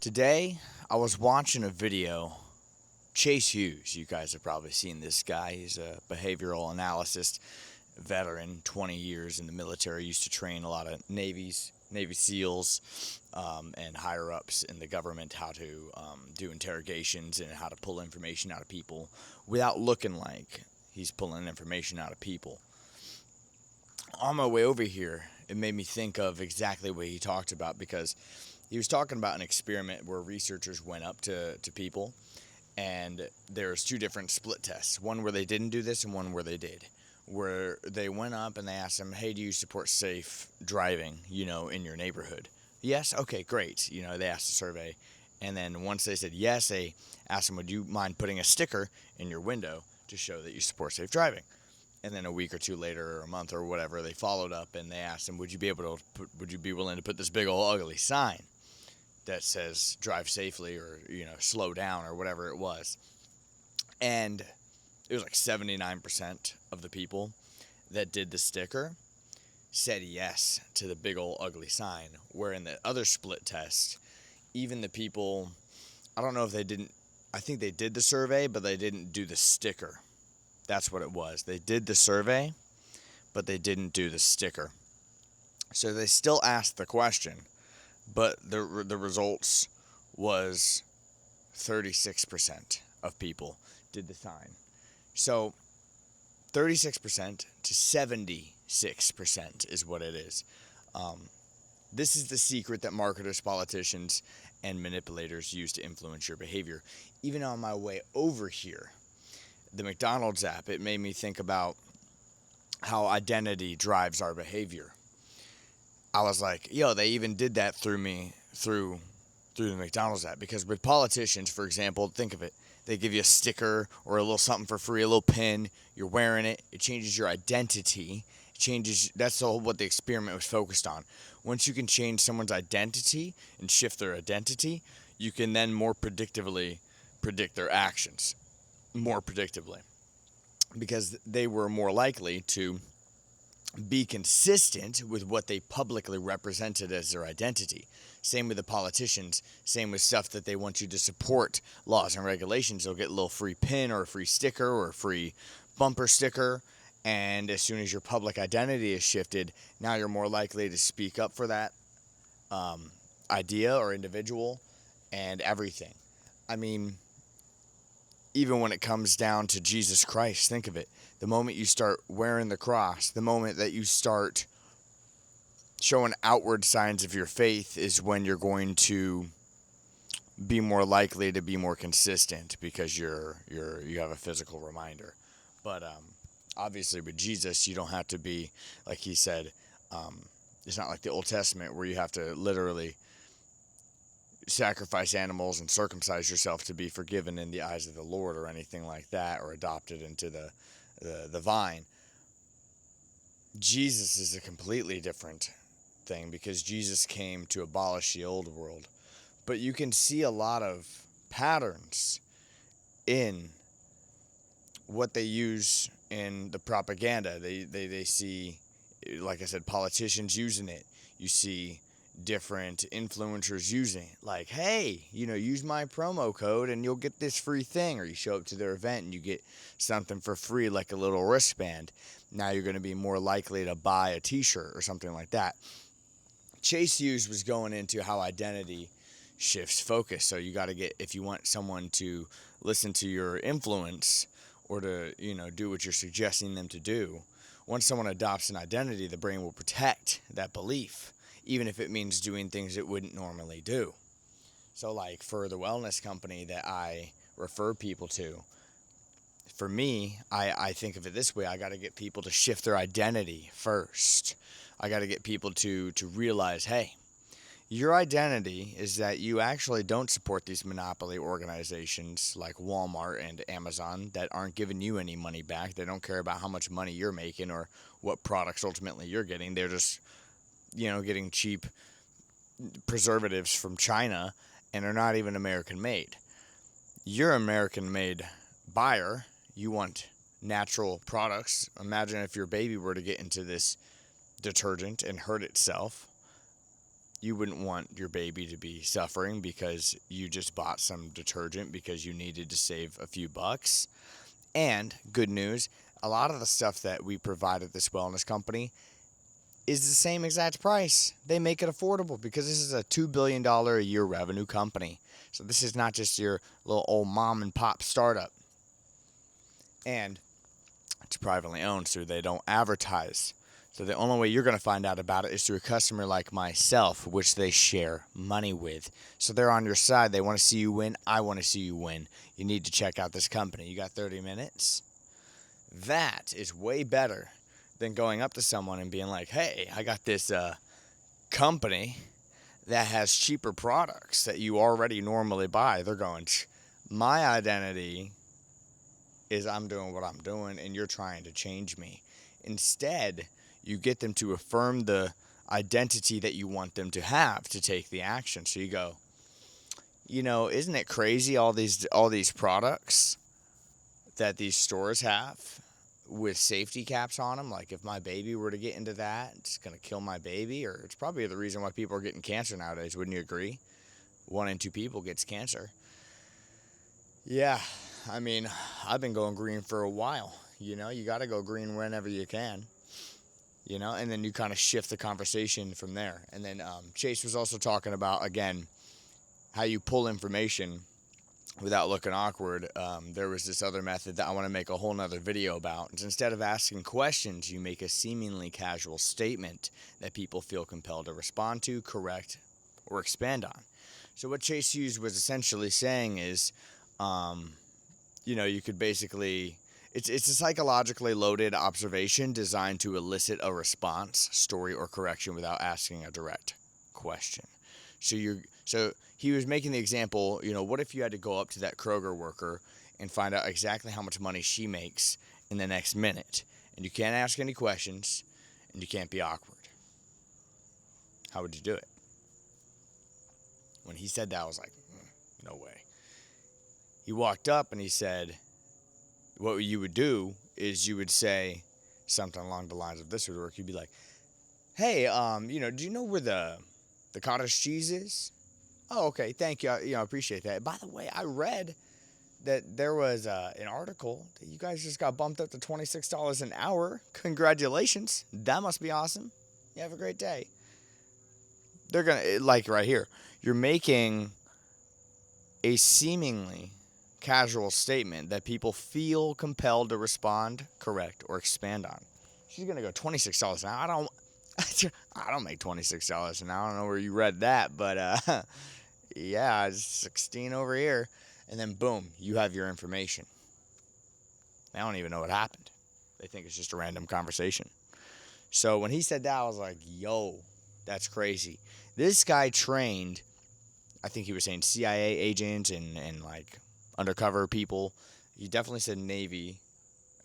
Today, I was watching a video. Chase Hughes, you guys have probably seen this guy. He's a behavioral analyst, veteran, 20 years in the military. Used to train a lot of Navy SEALs, and higher ups in the government how to do interrogations and how to pull information out of people without looking like he's pulling information out of people. On my way over here, it made me think of exactly what he talked about because he was talking about an experiment where researchers went up to people, and there's two different split tests, one where they didn't do this and one where they did, where they went up and they asked them, hey, do you support safe driving, in your neighborhood? Yes. Okay, great. They asked a survey, and then once they said yes, they asked them, would you mind putting a sticker in your window to show that you support safe driving? And then a week or two later, or a month or whatever, they followed up and they asked them, would you be willing to put this big old ugly sign that says drive safely, or slow down, or whatever it was? And it was like 79% of the people that did the sticker said yes to the big old ugly sign, where in the other split test, even the people, I don't know if they didn't, I think they did the survey, but they didn't do the sticker. That's what it was. They did the survey, but they didn't do the sticker. So they still asked the question, but the results was 36% of people did the sign. So 36% to 76% is what it is. This is the secret that marketers, politicians, and manipulators use to influence your behavior. Even on my way over here, the McDonald's app, it made me think about how identity drives our behavior. I was like, they even did that through the McDonald's app. Because with politicians, for example, think of it. They give you a sticker or a little something for free, a little pin. You're wearing it. It changes your identity. That's all what the experiment was focused on. Once you can change someone's identity and shift their identity, you can then more predictively predict their actions. More predictably, because they were more likely to be consistent with what they publicly represented as their identity. Same with the politicians, same with stuff that they want you to support, laws and regulations. They'll get a little free pin or a free sticker or a free bumper sticker, and as soon as your public identity is shifted, now you're more likely to speak up for that idea or individual and everything. I mean, even when it comes down to Jesus Christ, think of it. The moment you start wearing the cross, the moment that you start showing outward signs of your faith, is when you're going to be more likely to be more consistent, because you have a physical reminder. But obviously with Jesus, you don't have to be, like he said, it's not like the Old Testament where you have to literally sacrifice animals and circumcise yourself to be forgiven in the eyes of the Lord, or anything like that, or adopted into the vine. Jesus is a completely different thing, because Jesus came to abolish the old world. But you can see a lot of patterns in what they use in the propaganda. They see, like I said, politicians using it. You see different influencers using it, like, hey, use my promo code and you'll get this free thing. Or you show up to their event and you get something for free, like a little wristband. Now you're going to be more likely to buy a t-shirt or something like that. Chase Hughes was going into how identity shifts focus. So you got to get, if you want someone to listen to your influence, or to do what you're suggesting them to do, once someone adopts an identity, the brain will protect that belief, even if it means doing things it wouldn't normally do. So like for the wellness company that I refer people to, for me, I think of it this way. I got to get people to shift their identity first. I got to get people to realize, hey, your identity is that you actually don't support these monopoly organizations like Walmart and Amazon that aren't giving you any money back. They don't care about how much money you're making or what products ultimately you're getting. They're just getting cheap preservatives from China, and they're not even American made. You're an American made buyer. You want natural products. Imagine if your baby were to get into this detergent and hurt itself. You wouldn't want your baby to be suffering because you just bought some detergent because you needed to save a few bucks. And good news, a lot of the stuff that we provide at this wellness company is the same exact price. They make it affordable because this is a $2 billion a year revenue company. So this is not just your little old mom and pop startup. And it's privately owned, so they don't advertise. So the only way you're going to find out about it is through a customer like myself, which they share money with. So they're on your side. They want to see you win. I want to see you win. You need to check out this company. You got 30 minutes? That is way better than going up to someone and being like, hey, I got this company that has cheaper products that you already normally buy. They're going, my identity is I'm doing what I'm doing, and you're trying to change me. Instead, you get them to affirm the identity that you want them to have to take the action. So you go, isn't it crazy all these products that these stores have with safety caps on them? Like if my baby were to get into that, it's going to kill my baby, or it's probably the reason why people are getting cancer nowadays. Wouldn't you agree? 1 in 2 people gets cancer. Yeah, I mean, I've been going green for a while. You got to go green whenever you can. And then you kind of shift the conversation from there. And then Chase was also talking about, again, how you pull information without looking awkward. There was this other method that I want to make a whole nother video about. It's instead of asking questions, you make a seemingly casual statement that people feel compelled to respond to, correct, or expand on. So what Chase Hughes was essentially saying is, you could basically... It's a psychologically loaded observation designed to elicit a response, story, or correction without asking a direct question. So he was making the example, what if you had to go up to that Kroger worker and find out exactly how much money she makes in the next minute, and you can't ask any questions, and you can't be awkward? How would you do it? When he said that, I was like, no way. He walked up and he said, what you would do is you would say something along the lines of this would work. You'd be like, hey, do you know where the cottage cheese is? Oh, okay, thank you. I appreciate that. By the way, I read that there was an article that you guys just got bumped up to $26 an hour. Congratulations. That must be awesome. You have a great day. They're going to, like right here, you're making a seemingly casual statement that people feel compelled to respond, correct, or expand on. She's gonna go $26 an hour. I don't make $26 an hour. I don't know where you read that, but yeah, it's 16 over here, and then boom, you have your information. They don't even know what happened. They think it's just a random conversation. So when he said that, I was like, yo, that's crazy. This guy trained, I think he was saying CIA agents and like undercover people. He definitely said Navy,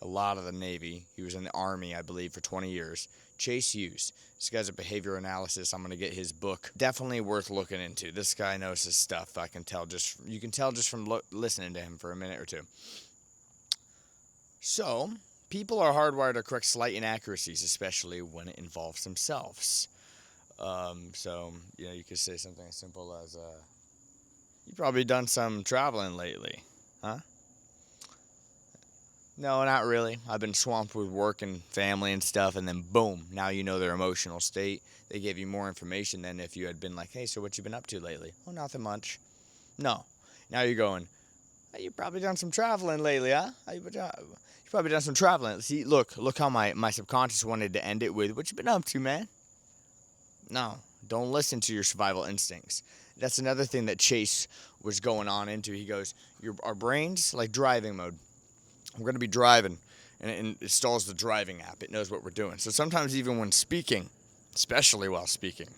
a lot of the Navy. He was in the Army, I believe, for 20 years. Chase Hughes. This guy's a behavior analysis. I'm going to get his book. Definitely worth looking into. This guy knows his stuff. You can tell just from listening to him for a minute or two. So, people are hardwired to correct slight inaccuracies, especially when it involves themselves. You could say something as simple as, you've probably done some traveling lately, huh? No, not really. I've been swamped with work and family and stuff, and then boom, now you know their emotional state. They give you more information than if you had been like, hey, so what you been up to lately? Oh, nothing much. No. Now you're going, hey, you probably done some traveling lately, huh? You probably done some traveling. See, look how my subconscious wanted to end it with, what you been up to, man? No, don't listen to your survival instincts. That's another thing that Chase was going on into. He goes, our brain's like driving mode. We're going to be driving, and it installs the driving app. It knows what we're doing. So sometimes even when speaking, especially while speaking,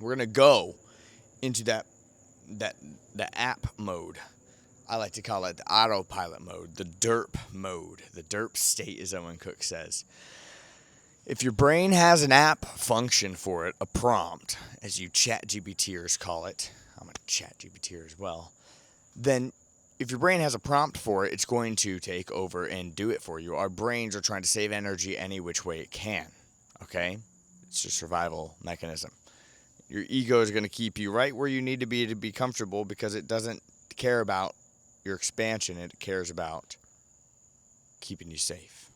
we're going to go into that app mode. I like to call it the autopilot mode, the derp mode. The derp state, as Owen Cook says. If your brain has an app function for it, a prompt, as you chat GPTers call it, I'm a chat GPTer as well, then if your brain has a prompt for it, it's going to take over and do it for you. Our brains are trying to save energy any which way it can, okay? It's a survival mechanism. Your ego is going to keep you right where you need to be comfortable because it doesn't care about your expansion. It cares about keeping you safe.